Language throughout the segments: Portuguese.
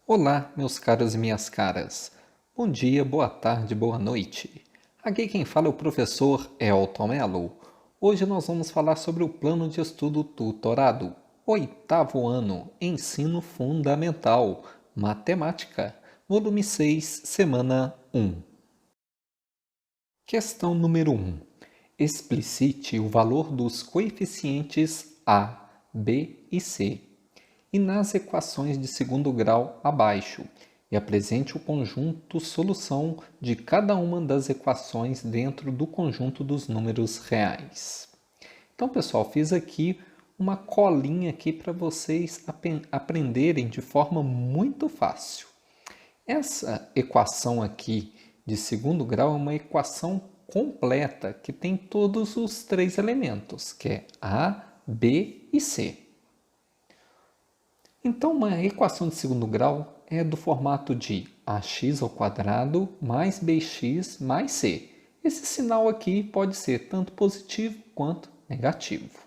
Olá, meus caros e minhas caras. Bom dia, boa tarde, boa noite. Aqui quem fala é o professor Elton Mello. Hoje nós vamos falar sobre o plano de estudo tutorado, oitavo ano, ensino fundamental, matemática, volume 6, semana 1. Questão número 1. Explicite o valor dos coeficientes A, B e C e nas equações de segundo grau abaixo e apresente o conjunto solução de cada uma das equações dentro do conjunto dos números reais. Então, pessoal, fiz aqui uma colinha aqui para vocês aprenderem de forma muito fácil. Essa equação aqui de segundo grau é uma equação completa que tem todos os três elementos, que é A, B e C. Então, uma equação de segundo grau é do formato de ax ao quadrado mais bx mais c. Esse sinal aqui pode ser tanto positivo quanto negativo.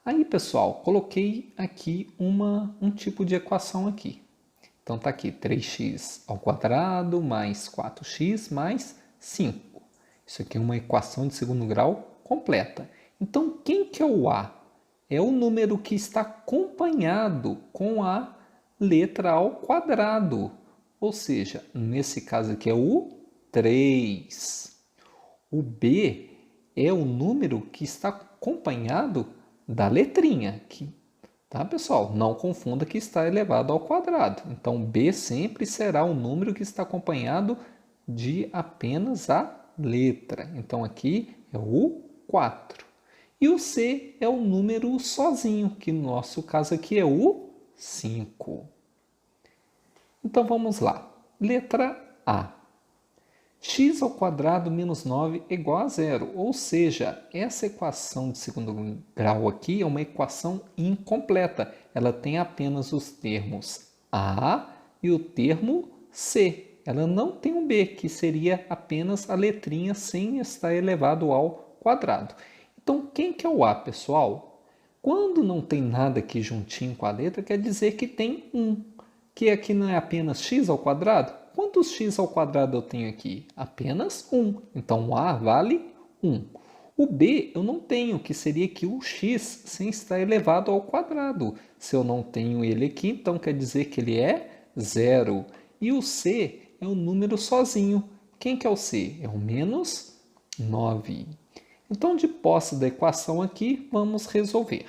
Aí, pessoal, coloquei aqui um tipo de equação aqui. Então, está aqui 3x ao quadrado mais 4x mais 5. Isso aqui é uma equação de segundo grau completa. Então, quem que é o A? É o número que está acompanhado com a letra ao quadrado. Ou seja, nesse caso aqui é o 3. O B é o número que está acompanhado da letrinha. Tá, pessoal? Não confunda que está elevado ao quadrado. Então, B sempre será o número que está acompanhado de apenas a letra. Então, aqui é o 4. E o C é o número sozinho, que no nosso caso aqui é o 5. Então vamos lá. Letra A. X ao quadrado menos 9 é igual a zero. Ou seja, essa equação de segundo grau aqui é uma equação incompleta. Ela tem apenas os termos A e o termo C. Ela não tem um B, que seria apenas a letrinha sem estar elevado ao quadrado. Então, quem que é o A, pessoal? Quando não tem nada aqui juntinho com a letra, quer dizer que tem 1, que aqui não é apenas x ao quadrado? Quantos x ao quadrado eu tenho aqui? Apenas 1. Então, o A vale 1. O B eu não tenho, que seria aqui o x sem estar elevado ao quadrado. Se eu não tenho ele aqui, então quer dizer que ele é 0. E o C é o número sozinho. Quem que é o C? É o menos 9. Então, de posse da equação aqui, vamos resolver.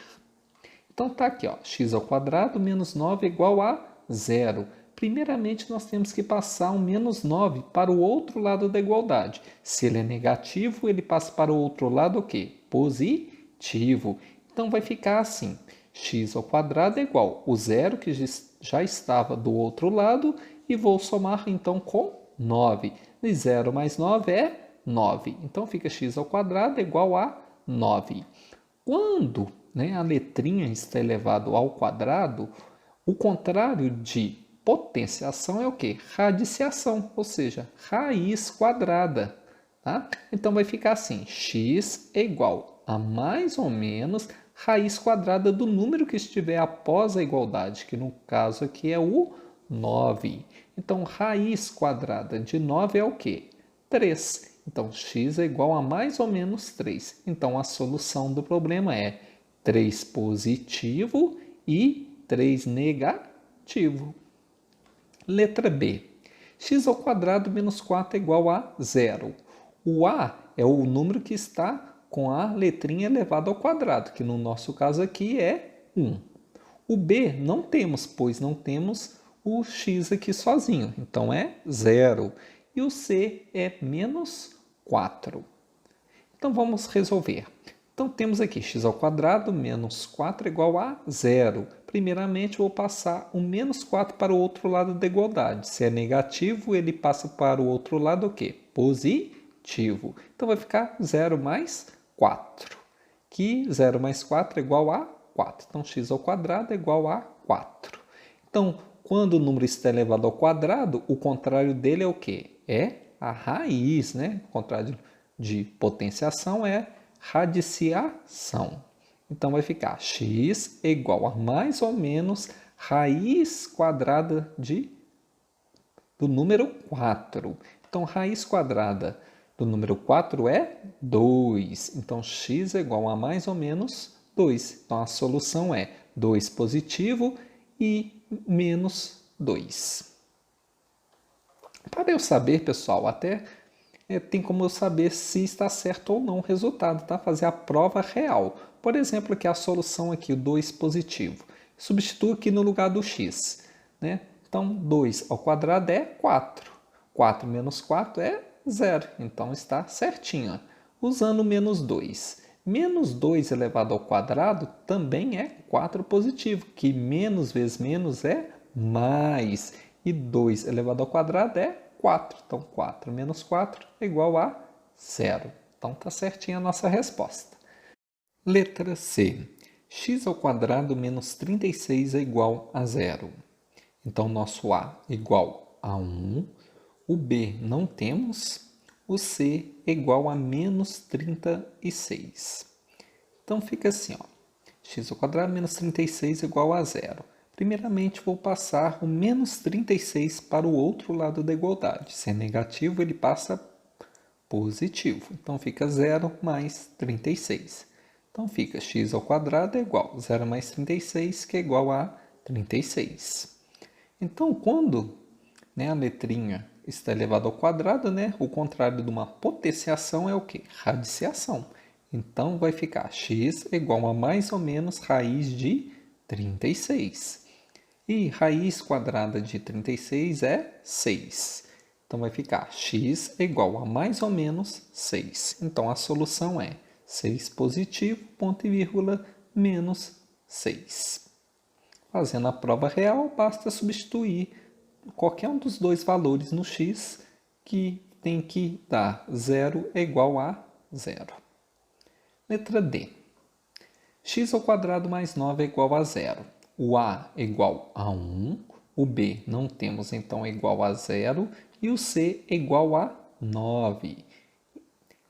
Então, está aqui, ó, x ao quadrado menos 9 é igual a 0. Primeiramente, nós temos que passar o menos 9 para o outro lado da igualdade. Se ele é negativo, ele passa para o outro lado o quê? Positivo. Então, vai ficar assim. X ao quadrado é igual o 0, que já estava do outro lado, e vou somar, então, com 9. E 0 mais 9 é 9. Então, fica x ao quadrado igual a 9. Quando a letrinha está elevado ao quadrado, o contrário de potenciação é o quê? Radiciação, ou seja, raiz quadrada. Tá? Então, vai ficar assim, x é igual a mais ou menos raiz quadrada do número que estiver após a igualdade, que no caso aqui é o 9. Então, raiz quadrada de 9 é o quê? 3. Então, x é igual a mais ou menos 3. Então, a solução do problema é 3 positivo e 3 negativo. Letra B. X ao quadrado menos 4 é igual a 0. O A é o número que está com a letrinha elevada ao quadrado, que no nosso caso aqui é 1. O B não temos, pois não temos o x aqui sozinho. Então, é 0. E o C é menos 4. Então, vamos resolver. Então, temos aqui x ao quadrado menos 4 é igual a 0. Primeiramente, vou passar o menos 4 para o outro lado da igualdade. Se é negativo, ele passa para o outro lado o quê? Positivo. Então, vai ficar 0 mais 4. Que 0 mais 4 é igual a 4. Então, x ao quadrado é igual a 4. Então, quando o número está elevado ao quadrado, o contrário dele é o quê? É a raiz, né? O contrário de potenciação é radiciação. Então, vai ficar x igual a mais ou menos raiz quadrada do número 4. Então, raiz quadrada do número 4 é 2. Então, x é igual a mais ou menos 2. Então, a solução é 2 positivo e menos 2. Para eu saber, pessoal, até tem como eu saber se está certo ou não o resultado, tá? Fazer a prova real. Por exemplo, aqui a solução aqui, o 2 positivo. Substituo aqui no lugar do x, né? Então, 2 ao quadrado é 4. 4 menos 4 é 0. Então, está certinho. Usando menos 2. Menos 2 elevado ao quadrado também é 4 positivo, que menos vezes menos é mais. E 2 elevado ao quadrado é 4. Então, 4 menos 4 é igual a 0. Então, está certinha a nossa resposta. Letra C. X ao quadrado menos 36 é igual a 0. Então, nosso A é igual a 1. O B não temos. O C é igual a menos 36. Então, fica assim, ó. X ao quadrado menos 36 é igual a 0. Primeiramente, vou passar o menos 36 para o outro lado da igualdade. Se é negativo, ele passa positivo. Então, fica 0 mais 36. Então, fica x ao quadrado é igual a 0 mais 36, que é igual a 36. Então, quando a letrinha está elevada ao quadrado, o contrário de uma potenciação é o quê? Radiciação. Então, vai ficar x igual a mais ou menos raiz de 36. E raiz quadrada de 36 é 6. Então, vai ficar x igual a mais ou menos 6. Então, a solução é 6 positivo, ponto e vírgula, menos 6. Fazendo a prova real, basta substituir qualquer um dos dois valores no x, que tem que dar 0 é igual a 0. Letra D. X ao quadrado mais 9 é igual a 0. O A é igual a 1, o B não temos, então é igual a 0, e o C é igual a 9.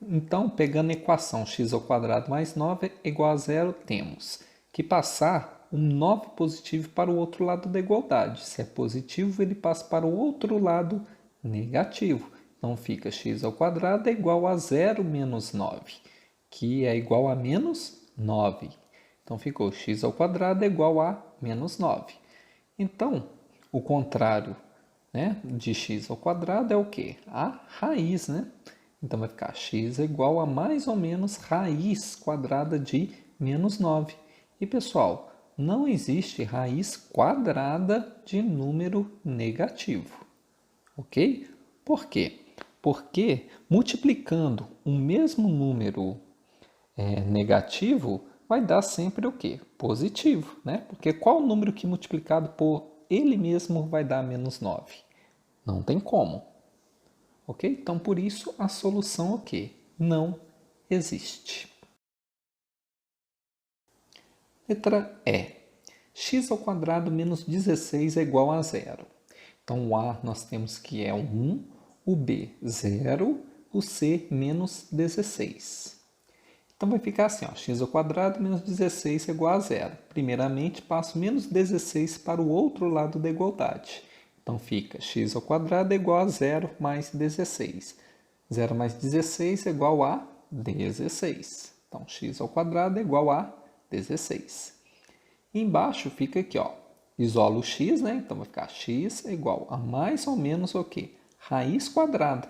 Então, pegando a equação x ao quadrado mais 9 é igual a 0, temos que passar um 9 positivo para o outro lado da igualdade. Se é positivo, ele passa para o outro lado negativo. Então, fica x ao quadrado é igual a 0 menos 9, que é igual a menos 9. Então, ficou x ao quadrado é igual a menos 9. Então, o contrário de x ao quadrado é o quê? A raiz, Então, vai ficar x é igual a mais ou menos raiz quadrada de menos 9. E, pessoal, não existe raiz quadrada de número negativo. Ok? Por quê? Porque multiplicando o mesmo número negativo vai dar sempre o quê? Positivo, Porque qual o número que multiplicado por ele mesmo vai dar menos 9? Não tem como. Ok? Então, por isso, a solução é o quê? Não existe. Letra E. X ao quadrado menos 16 é igual a 0. Então, o A nós temos que é 1, o B 0, o C menos 16. Então, vai ficar assim, ó, x ao quadrado menos 16 é igual a 0. Primeiramente, passo menos 16 para o outro lado da igualdade. Então, fica x ao quadrado é igual a 0 mais 16. 0 mais 16 é igual a 16. Então, x ao quadrado é igual a 16. E embaixo fica aqui, ó, isolo o x, Então, vai ficar x é igual a mais ou menos o quê? Raiz quadrada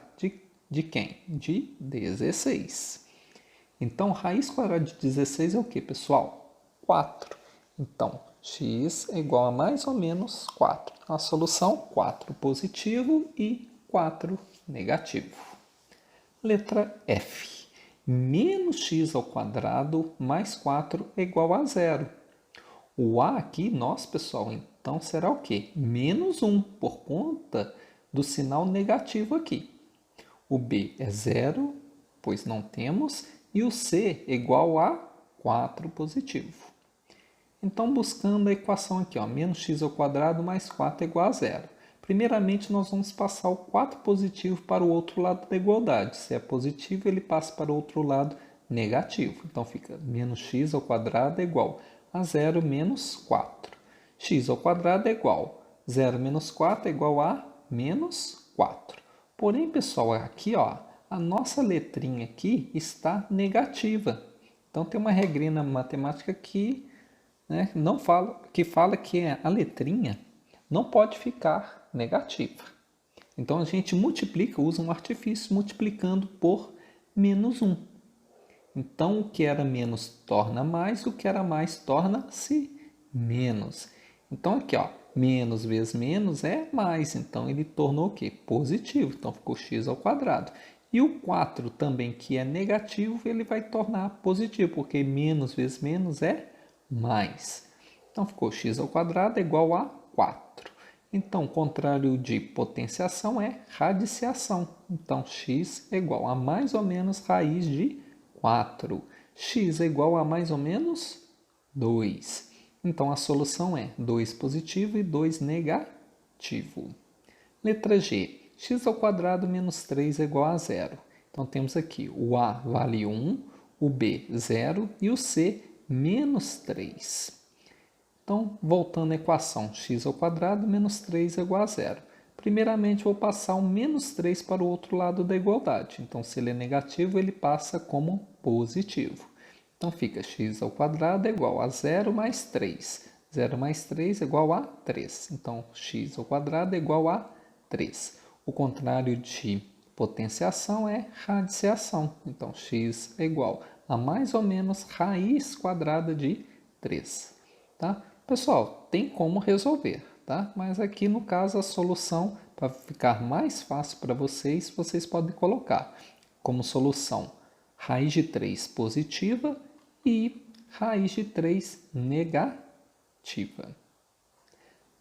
de quem? De 16. Então, raiz quadrada de 16 é o que, pessoal? 4. Então, x é igual a mais ou menos 4. A solução, 4 positivo e 4 negativo. Letra F. Menos x ao quadrado mais 4 é igual a 0. O A aqui, pessoal, então será o quê? Menos 1, por conta do sinal negativo aqui. O B é 0, pois não temos, e o C é igual a 4 positivo. Então, buscando a equação aqui, menos x ao quadrado mais 4 é igual a 0. Primeiramente, nós vamos passar o 4 positivo para o outro lado da igualdade. Se é positivo, ele passa para o outro lado negativo. Então, fica menos x ao quadrado é igual a 0 menos 4. x ao quadrado é igual 0 menos 4 é igual a menos 4. Porém, pessoal, aqui ó, a nossa letrinha aqui está negativa. Então tem uma regrinha na matemática que, né, fala que a letrinha não pode ficar negativa. Então a gente multiplica, usa um artifício multiplicando por menos 1. Então o que era menos torna mais, o que era mais torna-se menos. Então aqui ó, menos vezes menos é mais, então ele tornou o quê? Positivo, então ficou x ao quadrado. E o 4 também, que é negativo, ele vai tornar positivo, porque menos vezes menos é mais. Então ficou x ao quadrado é igual a 4. Então, o contrário de potenciação é radiciação. Então, x é igual a mais ou menos raiz de 4. X é igual a mais ou menos 2. Então, a solução é 2 positivo e 2 negativo. Letra G. X ao quadrado menos 3 é igual a 0. Então, temos aqui o A vale 1, o B 0 e o C menos 3. Então, voltando à equação, x ao quadrado menos 3 é igual a 0. Primeiramente, vou passar o menos 3 para o outro lado da igualdade. Então, se ele é negativo, ele passa como positivo. Então, fica x ao quadrado é igual a 0 mais 3. 0 mais 3 é igual a 3. Então, x ao quadrado é igual a 3. O contrário de potenciação é radiciação. Então, x é igual a mais ou menos raiz quadrada de 3. Tá? Pessoal, tem como resolver, tá? Mas aqui no caso a solução, para ficar mais fácil para vocês, vocês podem colocar como solução raiz de 3 positiva e raiz de 3 negativa.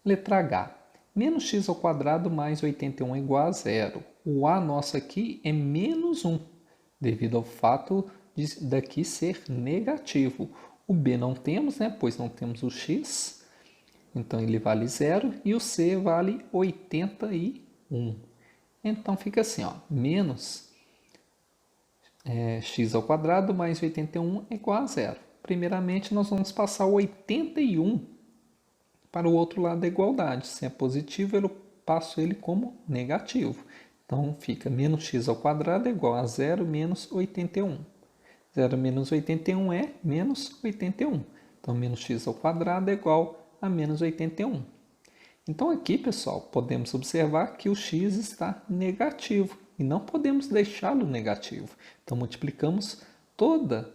Letra H. Menos x ao quadrado mais 81 é igual a 0. O A nosso aqui é menos 1, devido ao fato daqui ser negativo. O B não temos, né? Pois não temos o x. Então, ele vale 0. E o C vale 81. Então, fica assim, ó. Menos x ao quadrado mais 81 é igual a 0. Primeiramente, nós vamos passar o 81 para o outro lado da igualdade. Se é positivo, eu passo ele como negativo. Então, fica menos x ao quadrado é igual a 0 menos 81. 0 menos 81 é menos 81. Então, menos x ao quadrado é igual a menos 81. Então, aqui, pessoal, podemos observar que o x está negativo e não podemos deixá-lo negativo. Então, multiplicamos toda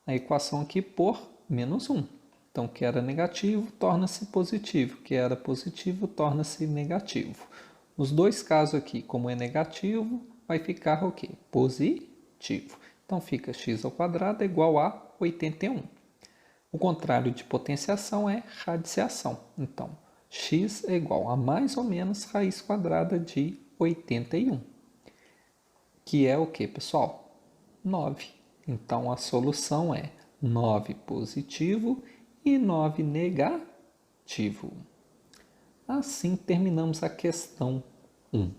a equação aqui por menos 1. Então, o que era negativo torna-se positivo, o que era positivo torna-se negativo. Nos dois casos aqui, como é negativo, vai ficar o quê? Positivo. Então, fica x ao quadrado igual a 81. O contrário de potenciação é radiciação. Então, x é igual a mais ou menos raiz quadrada de 81. Que é o que, pessoal? 9. Então, a solução é 9 positivo e 9 negativo. Assim, terminamos a questão 1.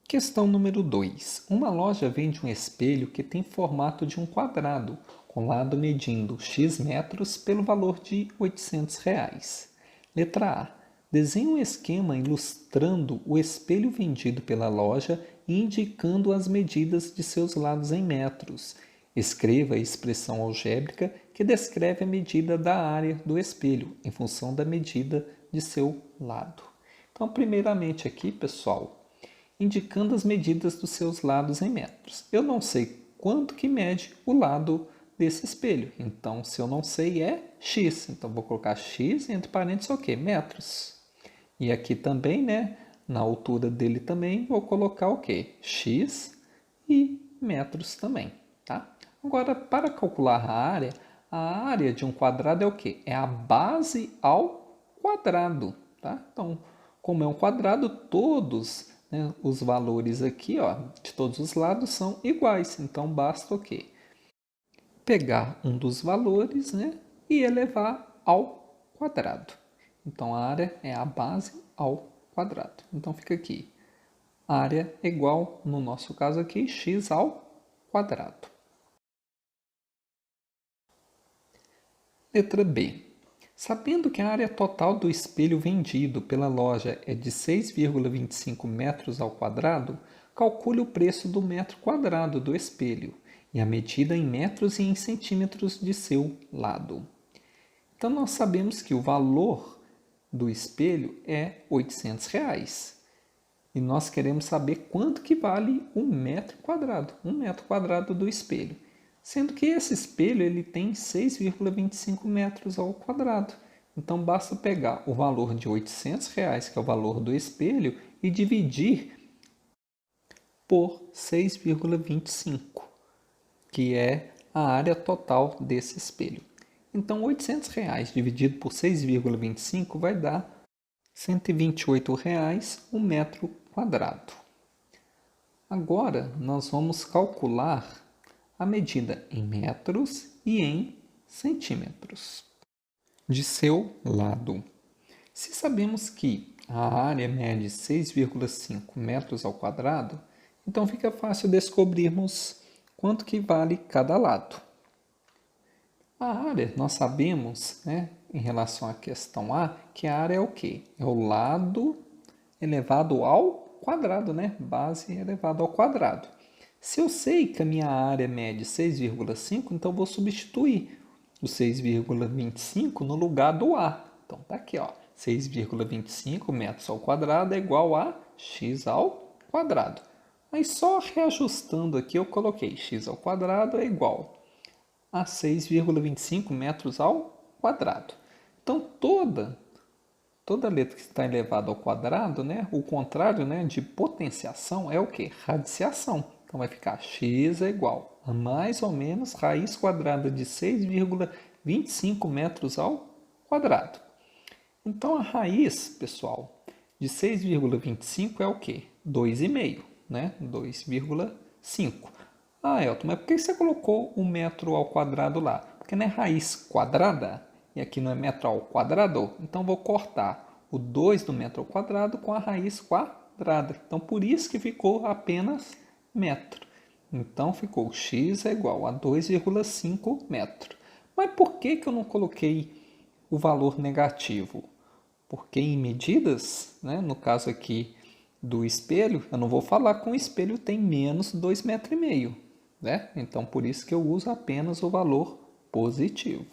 Questão número 2. Uma loja vende um espelho que tem formato de um quadrado, com lado medindo x metros pelo valor de R$ 800. Letra A. Desenhe um esquema ilustrando o espelho vendido pela loja e indicando as medidas de seus lados em metros. Escreva a expressão algébrica que descreve a medida da área do espelho em função da medida de seu lado. Então, primeiramente aqui, pessoal, indicando as medidas dos seus lados em metros. Eu não sei quanto que mede o lado desse espelho. Então, se eu não sei, é x. Então, vou colocar x entre parênteses, o quê? Metros. E aqui também, né, na altura dele também, vou colocar o quê? X e metros também, tá? Agora, para calcular a área de um quadrado é o quê? É a base ao quadrado, tá? Então, como é um quadrado, todos, né, os valores aqui, ó, de todos os lados são iguais. Então, basta o quê? Pegar um dos valores, né, e elevar ao quadrado. Então, a área é a base ao quadrado. Então, fica aqui. A área é igual, no nosso caso aqui, x ao quadrado. Letra B. Sabendo que a área total do espelho vendido pela loja é de 6,25 metros ao quadrado, calcule o preço do metro quadrado do espelho e a medida em metros e em centímetros de seu lado. Então, nós sabemos que o valor do espelho é R$ 800. E nós queremos saber quanto que vale um metro quadrado do espelho. Sendo que esse espelho ele tem 6,25 metros ao quadrado. Então, basta pegar o valor de R$ 800, que é o valor do espelho, e dividir por 6,25, que é a área total desse espelho. Então, R$ 800 dividido por 6,25 vai dar R$ 128 o metro quadrado. Agora, nós vamos calcular a medida em metros e em centímetros de seu lado. Se sabemos que a área mede 6,5 metros ao quadrado, então fica fácil descobrirmos quanto que vale cada lado. A área, nós sabemos, em relação à questão A, que a área é o quê? É o lado elevado ao quadrado, Base elevado ao quadrado. Se eu sei que a minha área mede 6,5, então vou substituir o 6,25 no lugar do A. Então, tá aqui, 6,25 metros ao quadrado é igual a x ao quadrado. Aí, só reajustando aqui, eu coloquei x ao quadrado é igual a 6,25 metros ao quadrado. Então, toda letra que está elevada ao quadrado, o contrário de potenciação é o quê? Radiciação. Então, vai ficar x é igual a mais ou menos raiz quadrada de 6,25 metros ao quadrado. Então, a raiz, pessoal, de 6,25 é o quê? 2,5, 2,5. Ah, Elton, mas por que você colocou o metro ao quadrado lá? Porque não é raiz quadrada e aqui não é metro ao quadrado. Então, vou cortar o 2 do metro ao quadrado com a raiz quadrada. Então, por isso que ficou apenas metro. Então, ficou x é igual a 2,5 metros. Mas por que eu não coloquei o valor negativo? Porque em medidas, no caso aqui do espelho, eu não vou falar que o espelho tem menos 2,5 metros. Então, por isso que eu uso apenas o valor positivo.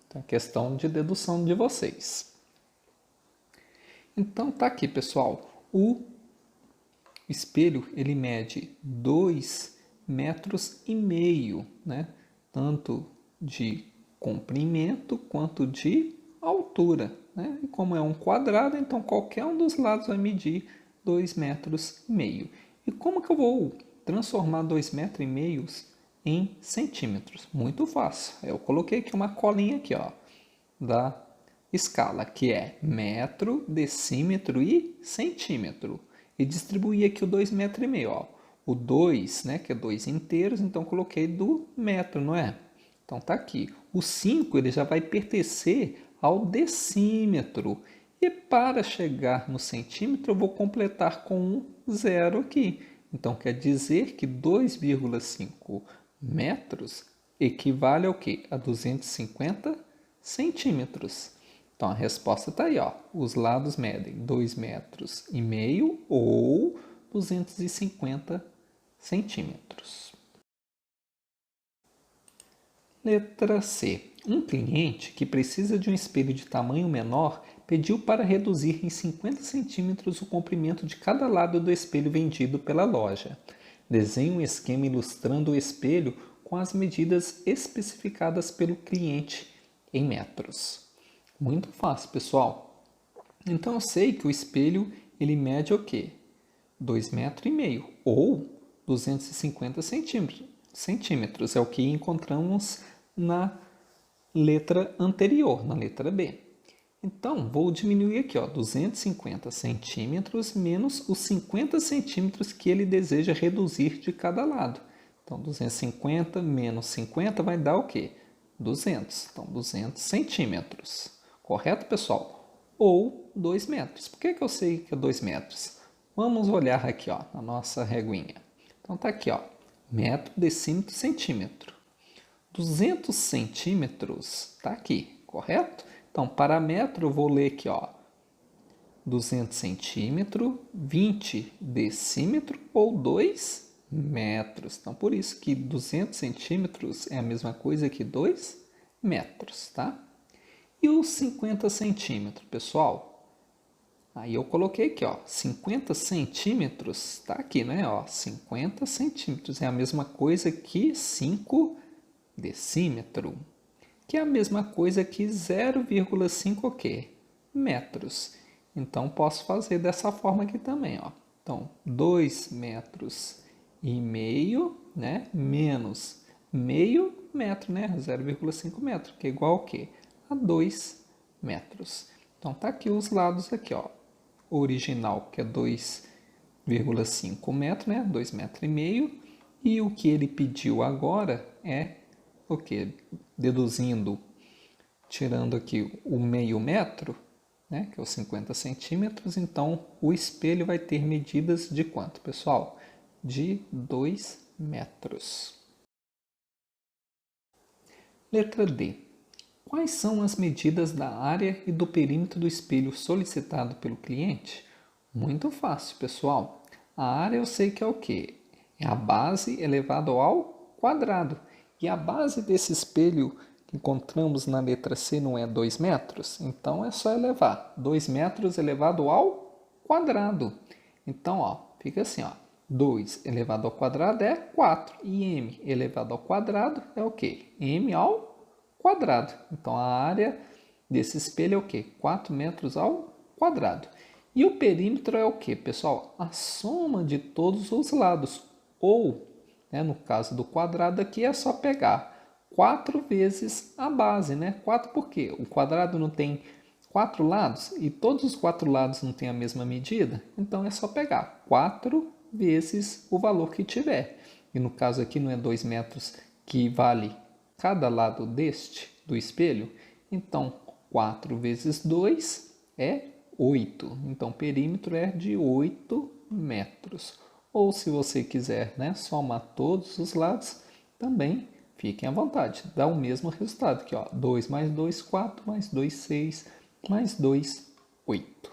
Então, é questão de dedução de vocês. Então, tá aqui, pessoal. O espelho, ele mede 2,5 metros, tanto de comprimento quanto de altura. E como é um quadrado, então qualquer um dos lados vai medir 2,5 metros. E como que eu vou transformar 2,5 metros em centímetros? Muito fácil. Eu coloquei aqui uma colinha aqui, da escala, que é metro, decímetro e centímetro. E distribuí aqui o 2,5 metros. O 2, que é 2 inteiros, então coloquei do metro, não é? Então tá aqui. O 5 ele já vai pertencer ao decímetro. E para chegar no centímetro, eu vou completar com um zero aqui. Então, quer dizer que 2,5 metros equivale ao quê? A 250 centímetros. Então, a resposta está aí. Os lados medem 2,5 metros ou 250 centímetros. Letra C. Um cliente que precisa de um espelho de tamanho menor pediu para reduzir em 50 centímetros o comprimento de cada lado do espelho vendido pela loja. Desenhe um esquema ilustrando o espelho com as medidas especificadas pelo cliente em metros. Muito fácil, pessoal. Então eu sei que o espelho ele mede o quê? 2,5 metros ou 250 centímetros. É o que encontramos na letra anterior, na letra B. Então, vou diminuir aqui, 250 centímetros menos os 50 centímetros que ele deseja reduzir de cada lado. Então, 250 menos 50 vai dar o quê? 200. Então, 200 centímetros. Correto, pessoal? Ou 2 metros. Por que eu sei que é 2 metros? Vamos olhar aqui, na nossa reguinha. Então, tá aqui, metro, decímetro, centímetro. 200 centímetros está aqui, correto? Então, para metro, eu vou ler aqui, 200 centímetros, 20 decímetro ou 2 metros. Então, por isso que 200 centímetros é a mesma coisa que 2 metros, tá? E os 50 centímetros, pessoal? Aí eu coloquei aqui, 50 centímetros, tá aqui, né? 50 centímetros é a mesma coisa que 5 decímetro, que é a mesma coisa que 0,5 o quê? Metros. Então, posso fazer dessa forma aqui também, Então, 2 metros e meio, né? Menos meio metro, né? 0,5 metro, que é igual ao quê? A 2 metros. Então, tá aqui os lados aqui, O original, que é 2,5 metros, né? 2,5 metros. E o que ele pediu agora é o quê? Deduzindo, tirando aqui o meio metro, né, que é os 50 centímetros, então o espelho vai ter medidas de quanto, pessoal? De 2 metros. Letra D. Quais são as medidas da área e do perímetro do espelho solicitado pelo cliente? Muito fácil, pessoal. A área eu sei que é o quê? É a base elevado ao quadrado. E a base desse espelho que encontramos na letra C não é 2 metros? Então, é só elevar. 2 metros elevado ao quadrado. Então, fica assim, 2 elevado ao quadrado é 4. E m elevado ao quadrado é o quê? M ao quadrado. Então, a área desse espelho é o quê? 4 metros ao quadrado. E o perímetro é o quê, pessoal? A soma de todos os lados. Ou, né, no caso do quadrado aqui, é só pegar 4 vezes a base, né? 4 por quê? O quadrado não tem 4 lados e todos os 4 lados não têm a mesma medida? Então, é só pegar 4 vezes o valor que tiver. E no caso aqui não é 2 metros que vale cada lado do espelho? Então, 4 vezes 2 é 8. Então, o perímetro é de 8 metros. Ou se você quiser, né, somar todos os lados, também fiquem à vontade. Dá o mesmo resultado aqui, 2 mais 2, 4, mais 2, 6, mais 2, 8.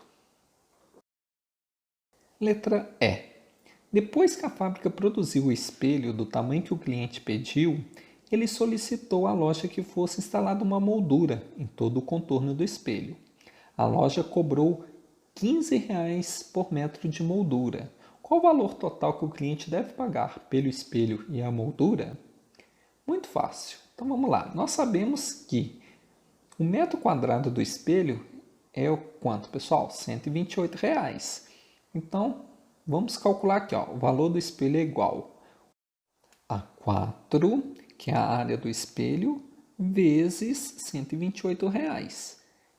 Letra E. Depois que a fábrica produziu o espelho do tamanho que o cliente pediu, ele solicitou à loja que fosse instalada uma moldura em todo o contorno do espelho. A loja cobrou R$15 por metro de moldura. Qual o valor total que o cliente deve pagar pelo espelho e a moldura? Muito fácil. Então vamos lá. Nós sabemos que o metro quadrado do espelho é o quanto, pessoal? R$128. Então, vamos calcular aqui. O valor do espelho é igual a 4, que é a área do espelho, vezes R$128.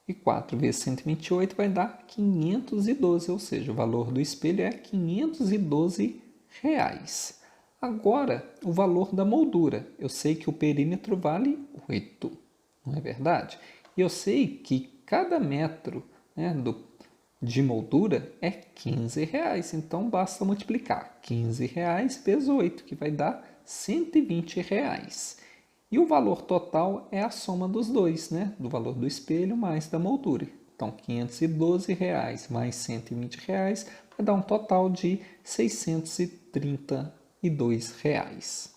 E 4 vezes 128 vai dar 512, ou seja, o valor do espelho é R$512. Agora, o valor da moldura. Eu sei que o perímetro vale 8, não é verdade? E eu sei que cada metro, né, de moldura é R$15. Então, basta multiplicar R$15 vezes 8, que vai dar R$120. E o valor total é a soma dos dois, né? Do valor do espelho mais da moldura. Então, R$512 mais R$120 vai dar um total de R$632.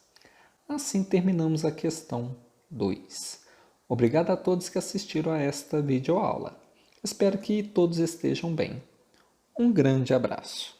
Assim terminamos a questão 2. Obrigado a todos que assistiram a esta videoaula. Espero que todos estejam bem. Um grande abraço.